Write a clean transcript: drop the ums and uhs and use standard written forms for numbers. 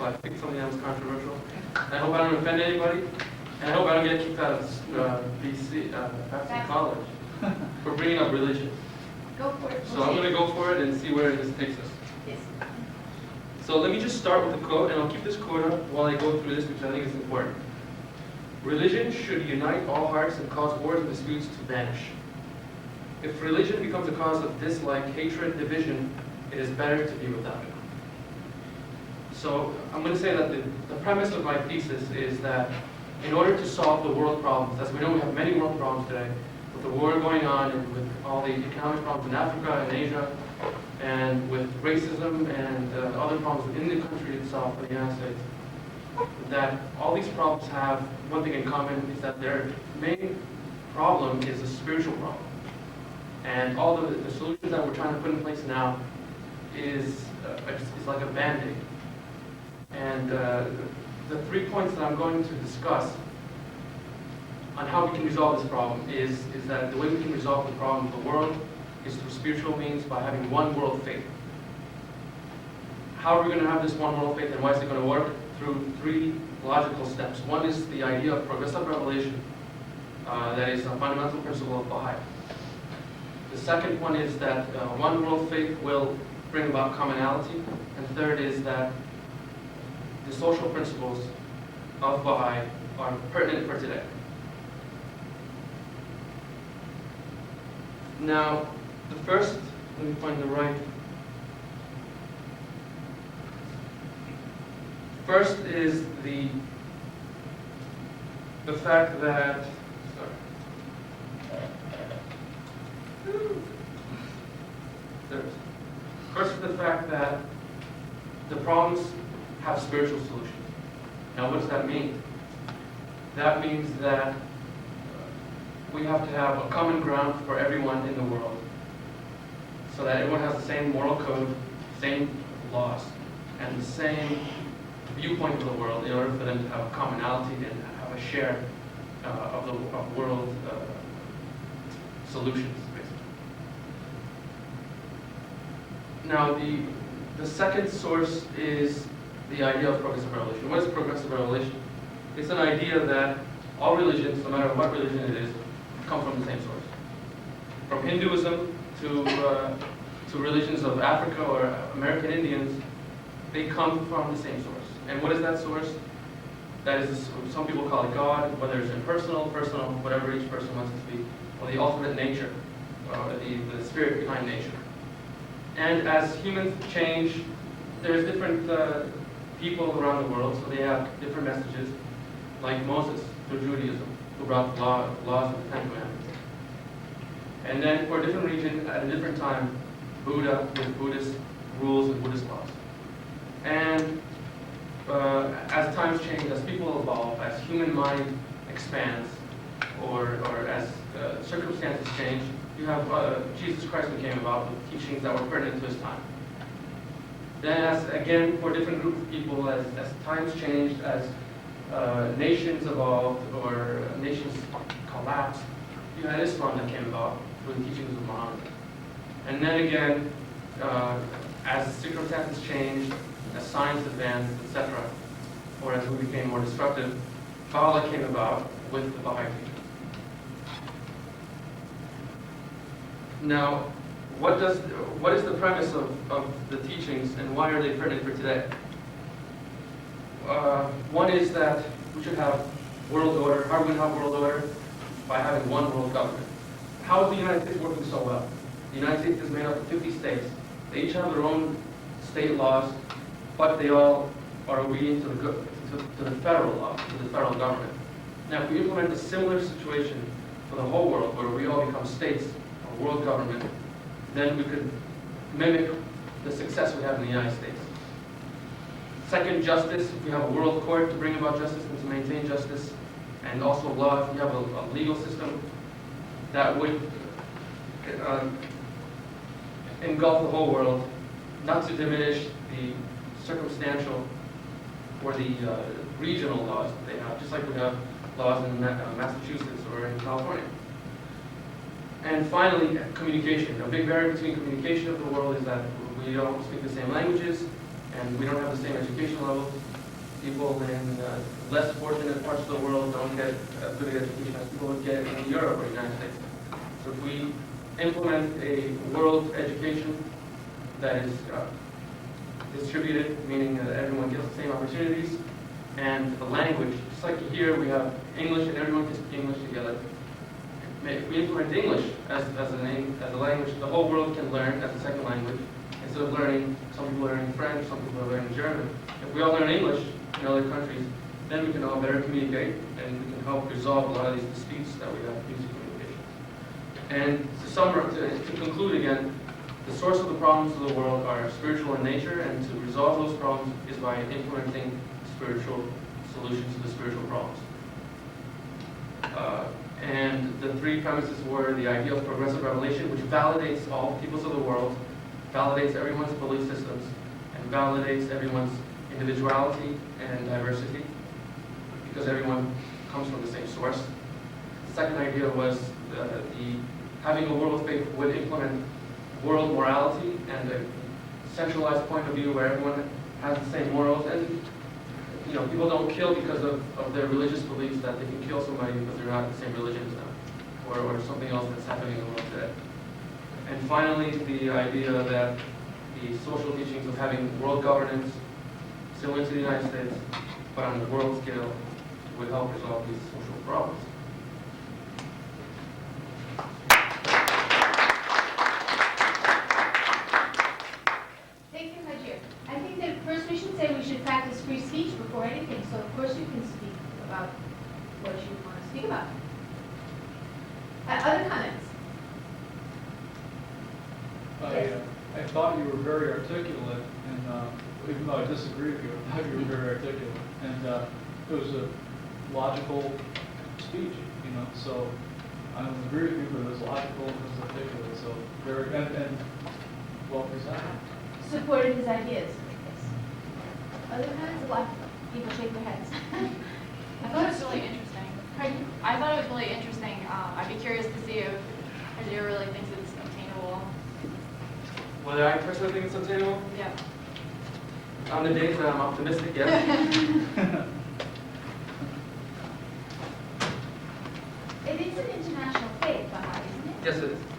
I think something that was controversial. I hope I don't offend anybody, and I hope I don't get kicked out of BC, Paxton College for bringing up religion. Go for it. So I'm going to go for it and see where this takes us. Yes. So let me just start with the quote, and I'll keep this quote up while I go through this because I think it's important. Religion should unite all hearts and cause wars and disputes to vanish. If religion becomes a cause of dislike, hatred, division, it is better to be without it. So I'm going to say that the premise of my thesis is that in order to solve the world problems, as we know we have many world problems today, with the war going on and with all the economic problems in Africa and Asia, and with racism and other problems within the country itself, in the United States, that all these problems have one thing in common, is that their main problem is a spiritual problem. And all the solutions that we're trying to put in place now is like a band-aid. And the 3 points that I'm going to discuss on how we can resolve this problem is that the way we can resolve the problem of the world is through spiritual means by having one world faith. How are we going to have this one world faith, and why is it going to work? Through 3 logical steps. One is the idea of progressive revelation. That is a fundamental principle of Baha'i. The second one is that one world faith will bring about commonality. And third is that the social principles of Baha'i are pertinent for today. Now, the first, let me find the right. First is the fact that, First is the fact that the problems have spiritual solutions. Now, what does that mean? That means that we have to have a common ground for everyone in the world, so that everyone has the same moral code, same laws, and the same viewpoint of the world in order for them to have a commonality and have a share of world solutions, basically. Now, the second source is the idea of progressive revelation. What is progressive revelation? It's an idea that all religions, no matter what religion it is, come from the same source. From Hinduism to religions of Africa or American Indians, they come from the same source. And what is that source? That is, some people call it God, whether it's impersonal, personal, whatever each person wants it to be, or the ultimate nature, or the spirit behind nature. And as humans change, there's different people around the world, so they have different messages, like Moses through Judaism, who brought the laws of the Ten Commandments. And then for a different region, at a different time, Buddha with Buddhist rules and Buddhist laws. And as times change, as people evolve, as human mind expands, or as circumstances change, you have Jesus Christ who came about with teachings that were pertinent to his time. Then, again, for different groups of people, as times changed, as nations evolved or nations collapsed, you had Islam that came about through the teachings of Muhammad. And then again, as circumstances changed, as science advanced, etc., or as we became more destructive, Baha'u'llah came about with the Baha'i teaching. Now, what is the premise of the teachings, and why are they pertinent for today? One is that we should have world order. How are we going to have world order? By having one world government. How is the United States working so well? The United States is made up of 50 states. They each have their own state laws, but they all are obedient to the federal law, to the federal government. Now, if we implement a similar situation for the whole world, where we all become states, a world government, then we could mimic the success we have in the United States. Second, justice. If we have a world court to bring about justice and to maintain justice, and also law, if we have a legal system that would engulf the whole world, not to diminish the circumstantial or the regional laws that they have, just like we have laws in Massachusetts or in California. And finally, communication. A big barrier between communication of the world is that we don't speak the same languages, and we don't have the same education levels. People in less fortunate parts of the world don't get as good an education as people would get in Europe or the United States. So if we implement a world education that is distributed, meaning that everyone gets the same opportunities, and the language, just like here we have English and everyone can speak English together. If we implement English as a language the whole world can learn as a second language, instead of learning, some people are learning French, some people are learning German. If we all learn English in other countries, then we can all better communicate, and we can help resolve a lot of these disputes that we have in music communication. And to conclude again, the source of the problems of the world are spiritual in nature, and to resolve those problems is by implementing spiritual solutions to the spiritual problems. And the three premises were the idea of progressive revelation, which validates all peoples of the world, validates everyone's belief systems, and validates everyone's individuality and diversity, because everyone comes from the same source. The second idea was having a world of faith would implement world morality and a centralized point of view where everyone has the same morals, and people don't kill because of their religious beliefs, that they can kill somebody because they're not the same religion as them, or something else that's happening in the world today. And finally, the idea that the social teachings of having world governance similar to the United States, but on a world scale, would help resolve these social problems. Thank you, Hajir. I think that first we should say we should practice free speech before anything, so of course you can speak about what you want to speak about. Other comments? I thought you were very articulate, and even though I disagree with you, I thought you were very articulate. And it was a logical speech, so I don't agree with you, but it was logical and it was articulate, so very, and well presented. Supported his ideas. Yes. Other comments? A lot of people shake their heads. I thought it was really interesting. Pardon? I thought it was really interesting. I'd be curious to see if Hajir really thinks it's obtainable. Whether I personally think it's obtainable? Yeah. On the days that I'm optimistic, yes. It is an international faith, Baha'i, isn't it? Yes, it is.